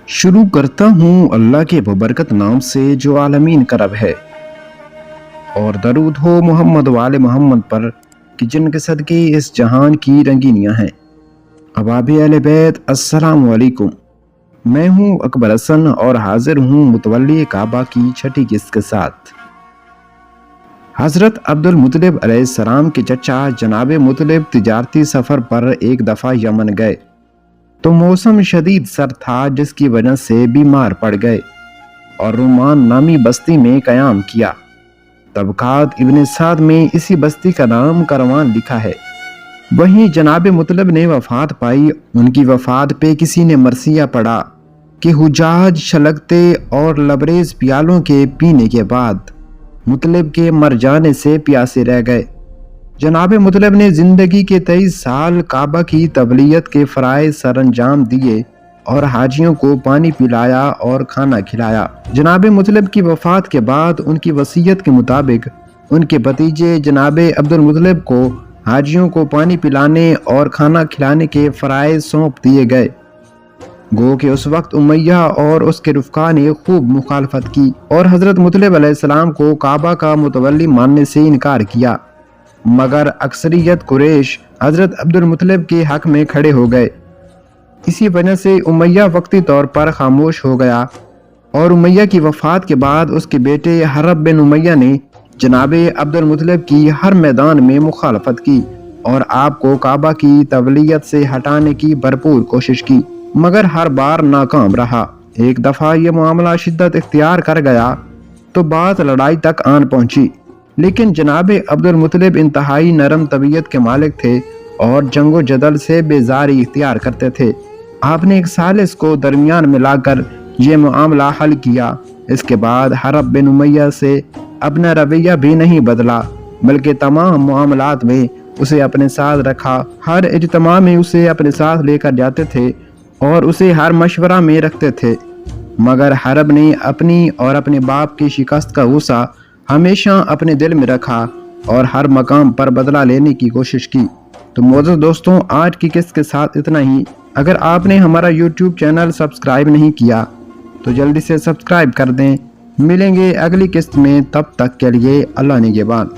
शुरू करता हूँ अल्लाह के बबरकत नाम से जो आलमीन का रब है, और दरूद हो मोहम्मद वाले मोहम्मद पर कि जिनके सदके इस जहान की रंगीनियाँ हैं। अबाबी अहले बैत अस्सलाम वालेकुम। मैं हूँ अकबर हसन और हाजिर हूँ मुतवल्ली काबा की छठी किस्त के साथ। हज़रत अब्दुल मुत्तलिब अलैहिस्सलाम के चचा जनाब मुत्तलिब तिजारती सफ़र पर एक दफ़ा यमन गए तो मौसम शदीद सर था, जिसकी वजह से बीमार पड़ गए और रुमान नामी बस्ती में क़याम किया। तबकात इब्न साद में इसी बस्ती का नाम करवान लिखा है। वहीं जनाब मुत्तलिब ने वफ़ात पाई। उनकी वफ़ात पे किसी ने मरसिया पढ़ा कि हुजाज छलकते और लबरेज प्यालों के पीने के बाद मुत्तलिब के मर जाने से प्यासे रह गए। जनाब मुत्तलिब ने ज़िंदगी के 23 साल काबा की तबलीयत के फ़राइज़ सर अंजाम दिए और हाजियों को पानी पिलाया और खाना खिलाया। जनाब मुत्तलिब की वफ़ात के बाद उनकी वसीयत के मुताबिक उनके भतीजे जनाब अब्दुल मुत्तलिब को हाजियों को पानी पिलाने और खाना खिलाने के फ़राइज़ सौंप दिए गए। गो कि उस वक्त उमैया और उसके रुफ़का ने खूब मुखालफत की और हज़रत मुत्तलिब अलैहिस्सलाम को काबा का मुतवल्ली मानने से इनकार किया, मगर अक्सरियत कुरैश हज़रत अब्दुल मुत्तलिब के हक़ में खड़े हो गए। इसी वजह से उमैया वक्ती तौर पर खामोश हो गया और उमैया की वफ़ात के बाद उसके बेटे हरब बिन उमैया ने जनाब अब्दुल मुत्तलिब की हर मैदान में मुखालफत की और आपको काबा की तबलीयत से हटाने की भरपूर कोशिश की, मगर हर बार नाकाम रहा। एक दफ़ा ये मामला शिद्दत इख्तियार कर गया तो बात लड़ाई तक आन पहुंची, लेकिन जनाब अब्दुल मुत्तलिब इंतहाई नरम तबीयत के मालिक थे और जंगो जदल से बेजारी इख्तियार करते थे। आपने एक सालिस को दरमियान में लाकर ये मामला हल किया। इसके बाद हरब बिन उमैया से अपना रवैया भी नहीं बदला, बल्कि तमाम मामलात में उसे अपने साथ रखा। हर इज्तिमा में उसे अपने साथ लेकर जाते थे और उसे हर मशवरा में रखते थे, मगर हरब ने अपनी और अपने बाप की शिकस्त का गुस्सा हमेशा अपने दिल में रखा और हर मकाम पर बदला लेने की कोशिश की। तो मोअज़्ज़ज़ दोस्तों, आज की किस्त के साथ इतना ही। अगर आपने हमारा YouTube चैनल सब्सक्राइब नहीं किया तो जल्दी से सब्सक्राइब कर दें। मिलेंगे अगली किस्त में, तब तक के लिए अल्लाह निगहबान।